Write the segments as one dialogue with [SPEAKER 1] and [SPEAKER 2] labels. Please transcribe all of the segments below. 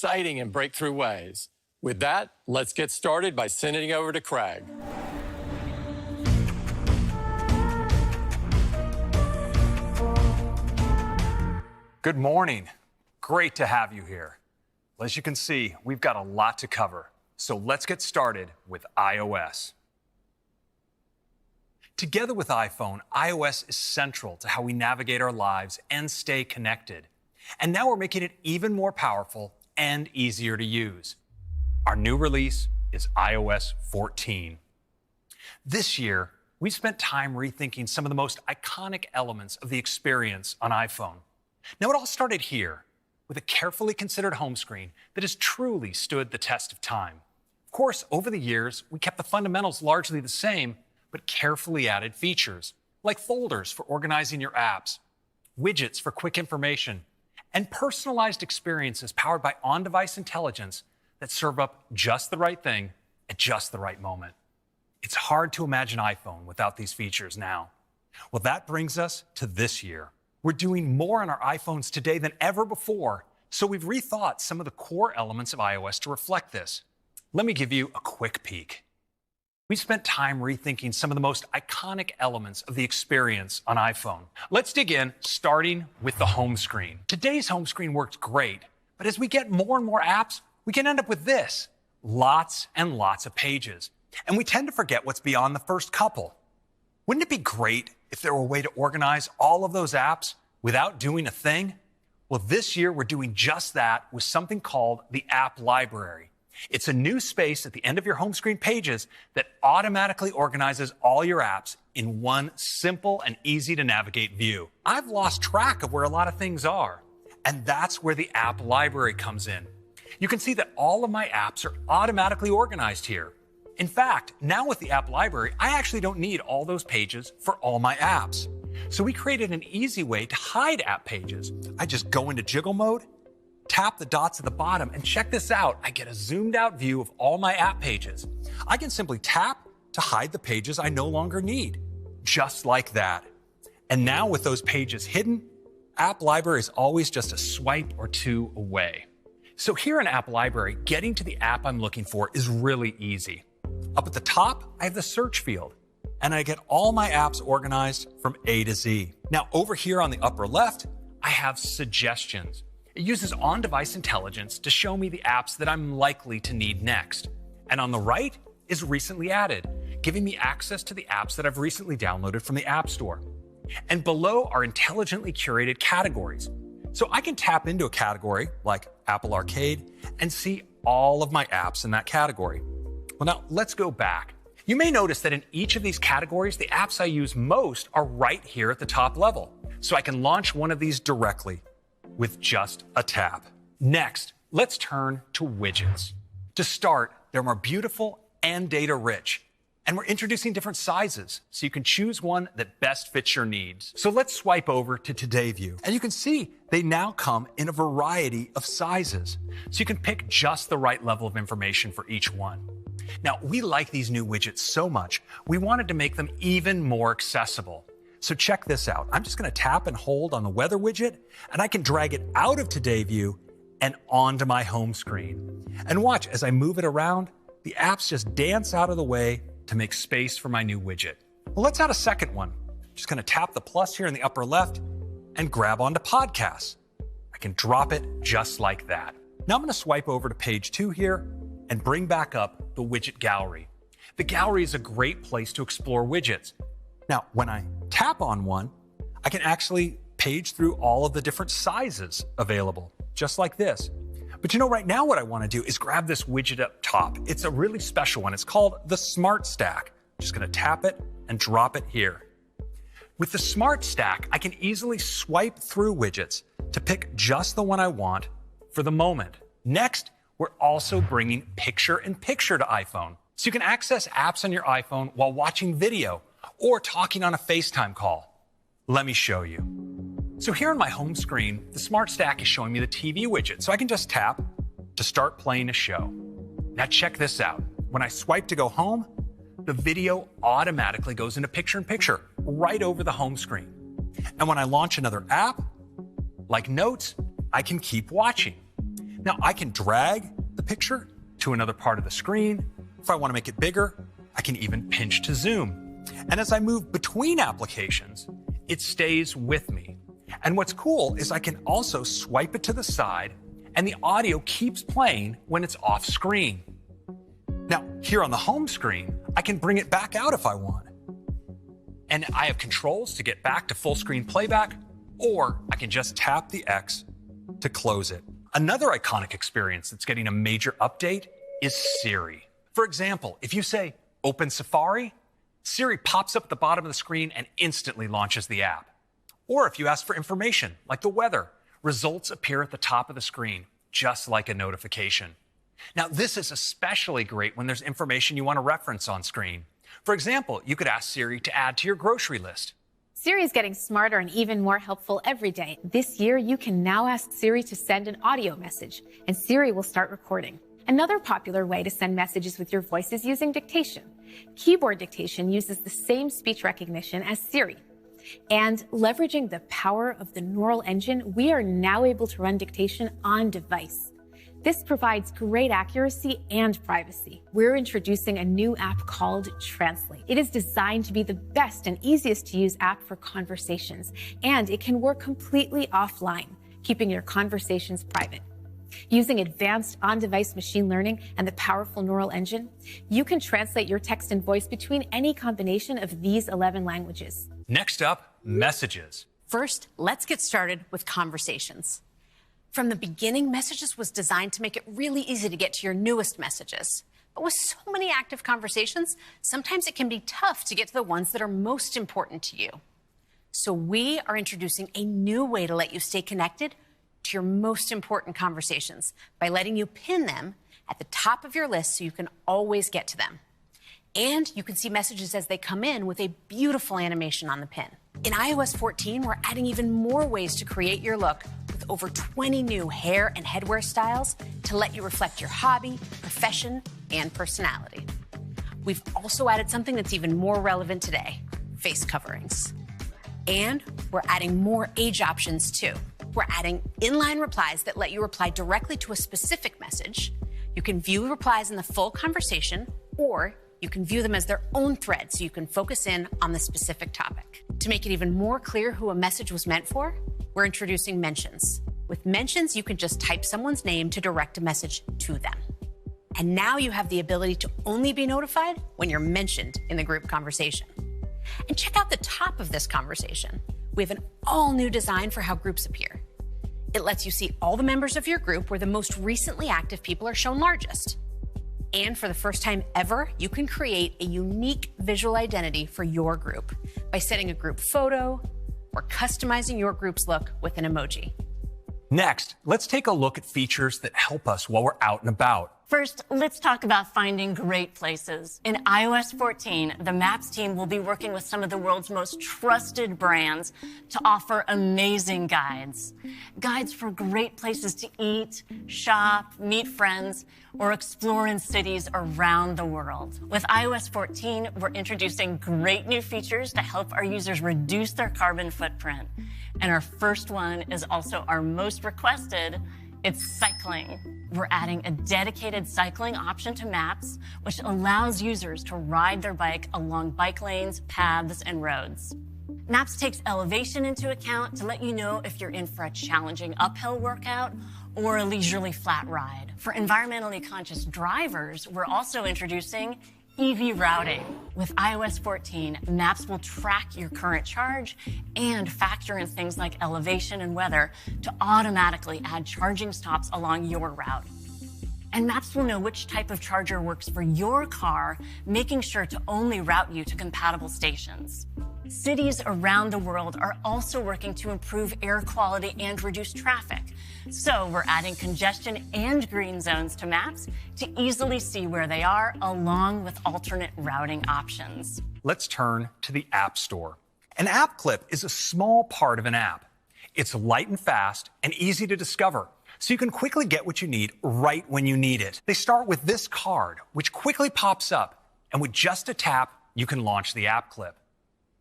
[SPEAKER 1] exciting and breakthrough ways. With that, let's get started by sending it over to Craig.
[SPEAKER 2] Good morning. Great to have you here. As you can see, we've got a lot to cover. So let's get started with iOS. Together with iPhone, iOS is central to how we navigate our lives and stay connected. And now we're making it even more powerful and easier to use. Our new release is iOS 14. This year, we spent time rethinking some of the most iconic elements of the experience on iPhone. Now, it all started here, with a carefully considered home screen that has truly stood the test of time. Of course, over the years, we kept the fundamentals largely the same, but carefully added features, like folders for organizing your apps, widgets for quick information, and personalized experiences powered by on-device intelligence that serve up just the right thing at just the right moment. It's hard to imagine iPhone without these features now. Well, that brings us to this year. We're doing more on our iPhones today than ever before, so we've rethought some of the core elements of iOS to reflect this. Let me give you a quick peek. We spent time rethinking some of the most iconic elements of the experience on iPhone. Let's dig in, starting with the home screen. Today's home screen works great, but as we get more and more apps, we can end up with this: lots and lots of pages. And we tend to forget what's beyond the first couple. Wouldn't it be great if there were a way to organize all of those apps without doing a thing? Well, this year we're doing just that with something called the App Library. It's a new space at the end of your home screen pages that automatically organizes all your apps in one simple and easy to navigate view. I've lost track of where a lot of things are, and that's where the App Library comes in. You can see that all of my apps are automatically organized here. In fact, now with the App Library, I actually don't need all those pages for all my apps. So we created an easy way to hide app pages. I just go into jiggle mode, tap the dots at the bottom, and check this out. I get a zoomed out view of all my app pages. I can simply tap to hide the pages I no longer need, just like that. And now with those pages hidden, App Library is always just a swipe or two away. So here in App Library, getting to the app I'm looking for is really easy. Up at the top, I have the search field, and I get all my apps organized from A to Z. Now over here on the upper left, I have suggestions. It uses on-device intelligence to show me the apps that I'm likely to need next. And on the right is recently added, giving me access to the apps that I've recently downloaded from the App Store. And below are intelligently curated categories. So I can tap into a category like Apple Arcade and see all of my apps in that category. Well, now let's go back. You may notice that in each of these categories, the apps I use most are right here at the top level. So I can launch one of these directly with just a tap. Next, let's turn to widgets. To start, they're more beautiful and data rich. And we're introducing different sizes, so you can choose one that best fits your needs. So let's swipe over to Today View. And you can see they now come in a variety of sizes. So you can pick just the right level of information for each one. Now, we like these new widgets so much, we wanted to make them even more accessible. So check this out. I'm just going to tap and hold on the weather widget, and I can drag it out of Today View and onto my home screen. And watch, as I move it around, the apps just dance out of the way to make space for my new widget. Well, let's add a second one. Just going to tap the plus here in the upper left and grab onto podcasts. I can drop it just like that. Now I'm going to swipe over to page 2 here and bring back up the widget gallery. The gallery is a great place to explore widgets. Now, when I tap on one, I can actually page through all of the different sizes available, just like this. But you know, right now what I want to do is grab this widget up top. It's a really special one. It's called the Smart Stack. I'm just going to tap it and drop it here. With the Smart Stack, I can easily swipe through widgets to pick just the one I want for the moment. Next, we're also bringing picture-in-picture to iPhone. So you can access apps on your iPhone while watching video or talking on a FaceTime call. Let me show you. So here on my home screen, the Smart Stack is showing me the TV widget. So I can just tap to start playing a show. Now check this out. When I swipe to go home, the video automatically goes into picture-in-picture right over the home screen. And when I launch another app, like Notes, I can keep watching. Now, I can drag the picture to another part of the screen. If I want to make it bigger, I can even pinch to zoom. And as I move between applications, it stays with me. And what's cool is I can also swipe it to the side, and the audio keeps playing when it's off screen. Now, here on the home screen, I can bring it back out if I want. And I have controls to get back to full screen playback, or I can just tap the X to close it. Another iconic experience that's getting a major update is Siri. For example, if you say, "Open Safari," Siri pops up at the bottom of the screen and instantly launches the app. Or if you ask for information, like the weather, results appear at the top of the screen, just like a notification. Now, this is especially great when there's information you want to reference on screen. For example, you could ask Siri to add to your grocery list.
[SPEAKER 3] Siri is getting smarter and even more helpful every day. This year, you can now ask Siri to send an audio message, and Siri will start recording. Another popular way to send messages with your voice is using dictation. Keyboard dictation uses the same speech recognition as Siri. And leveraging the power of the neural engine, we are now able to run dictation on device. This provides great accuracy and privacy. We're introducing a new app called Translate. It is designed to be the best and easiest to use app for conversations, and it can work completely offline, keeping your conversations private. Using advanced on-device machine learning and the powerful neural engine, you can translate your text and voice between any combination of these 11 languages.
[SPEAKER 2] Next up, messages.
[SPEAKER 4] First, let's get started with conversations. From the beginning, Messages was designed to make it really easy to get to your newest messages. But with so many active conversations, sometimes it can be tough to get to the ones that are most important to you. So we are introducing a new way to let you stay connected to your most important conversations by letting you pin them at the top of your list so you can always get to them. And you can see messages as they come in with a beautiful animation on the pin. In iOS 14, we're adding even more ways to create your look with over 20 new hair and headwear styles to let you reflect your hobby, profession, and personality. We've also added something that's even more relevant today, face coverings. And we're adding more age options too. We're adding inline replies that let you reply directly to a specific message. You can view replies in the full conversation, or you can view them as their own thread so you can focus in on the specific topic. To make it even more clear who a message was meant for, we're introducing mentions. With mentions, you can just type someone's name to direct a message to them. And now you have the ability to only be notified when you're mentioned in the group conversation. And check out the top of this conversation. We have an all-new design for how groups appear. It lets you see all the members of your group where the most recently active people are shown largest. And for the first time ever, you can create a unique visual identity for your group by setting a group photo or customizing your group's look with an emoji.
[SPEAKER 2] Next, let's take a look at features that help us while we're out and about.
[SPEAKER 5] First, let's talk about finding great places. In iOS 14, the Maps team will be working with some of the world's most trusted brands to offer amazing guides. Guides for great places to eat, shop, meet friends, or explore in cities around the world. With iOS 14, we're introducing great new features to help our users reduce their carbon footprint. And our first one is also our most requested. It's cycling. We're adding a dedicated cycling option to Maps, which allows users to ride their bike along bike lanes, paths, and roads. Maps takes elevation into account to let you know if you're in for a challenging uphill workout or a leisurely flat ride. For environmentally conscious drivers, we're also introducing EV routing. With iOS 14, Maps will track your current charge and factor in things like elevation and weather to automatically add charging stops along your route. And Maps will know which type of charger works for your car, making sure to only route you to compatible stations. Cities around the world are also working to improve air quality and reduce traffic. So we're adding congestion and green zones to Maps to easily see where they are, along with alternate routing options.
[SPEAKER 2] Let's turn to the App Store. An app clip is a small part of an app. It's light and fast and easy to discover, so you can quickly get what you need right when you need it. They start with this card, which quickly pops up, and with just a tap, you can launch the app clip.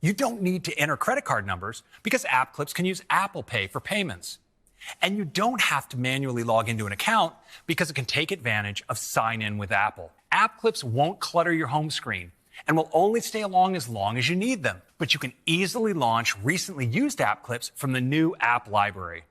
[SPEAKER 2] You don't need to enter credit card numbers because app clips can use Apple Pay for payments. And you don't have to manually log into an account because it can take advantage of Sign In with Apple. App clips won't clutter your home screen and will only stay along as you need them. But you can easily launch recently used app clips from the new app library.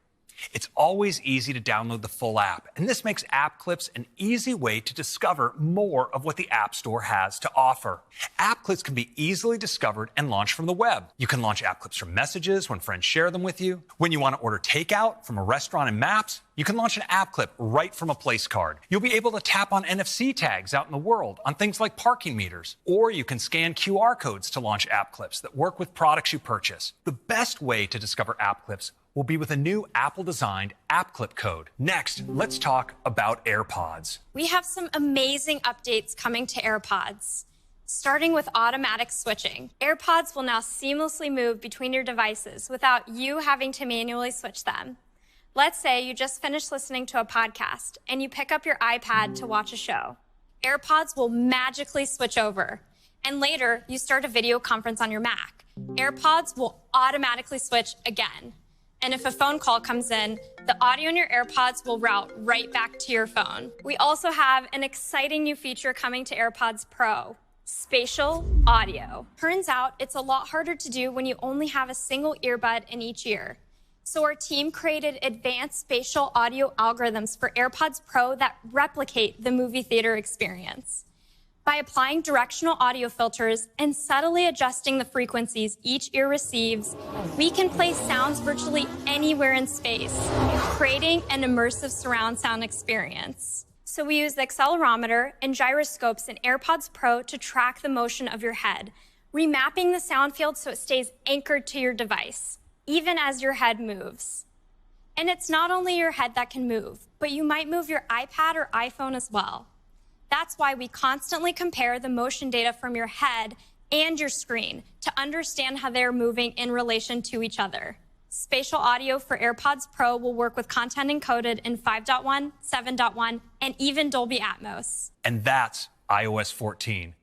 [SPEAKER 2] It's always easy to download the full app, and this makes app clips an easy way to discover more of what the App Store has to offer. App clips can be easily discovered and launched from the web. You can launch app clips from messages when friends share them with you. When you want to order takeout from a restaurant in Maps, you can launch an app clip right from a place card. You'll be able to tap on NFC tags out in the world on things like parking meters, or you can scan QR codes to launch app clips that work with products you purchase. The best way to discover app clips will be with a new Apple-designed app clip code. Next, let's talk about AirPods.
[SPEAKER 6] We have some amazing updates coming to AirPods. Starting with automatic switching. AirPods will now seamlessly move between your devices without you having to manually switch them. Let's say you just finished listening to a podcast and you pick up your iPad to watch a show. AirPods will magically switch over. And later, you start a video conference on your Mac. AirPods will automatically switch again. And if a phone call comes in, the audio in your AirPods will route right back to your phone. We also have an exciting new feature coming to AirPods Pro, spatial audio. Turns out it's a lot harder to do when you only have a single earbud in each ear. So our team created advanced spatial audio algorithms for AirPods Pro that replicate the movie theater experience. By applying directional audio filters and subtly adjusting the frequencies each ear receives, we can play sounds virtually anywhere in space, creating an immersive surround sound experience. So we use the accelerometer and gyroscopes in AirPods Pro to track the motion of your head, remapping the sound field so it stays anchored to your device, even as your head moves. And it's not only your head that can move, but you might move your iPad or iPhone as well. That's why we constantly compare the motion data from your head and your screen to understand how they're moving in relation to each other. Spatial audio for AirPods Pro will work with content encoded in 5.1, 7.1, and even Dolby Atmos.
[SPEAKER 2] And that's iOS 14.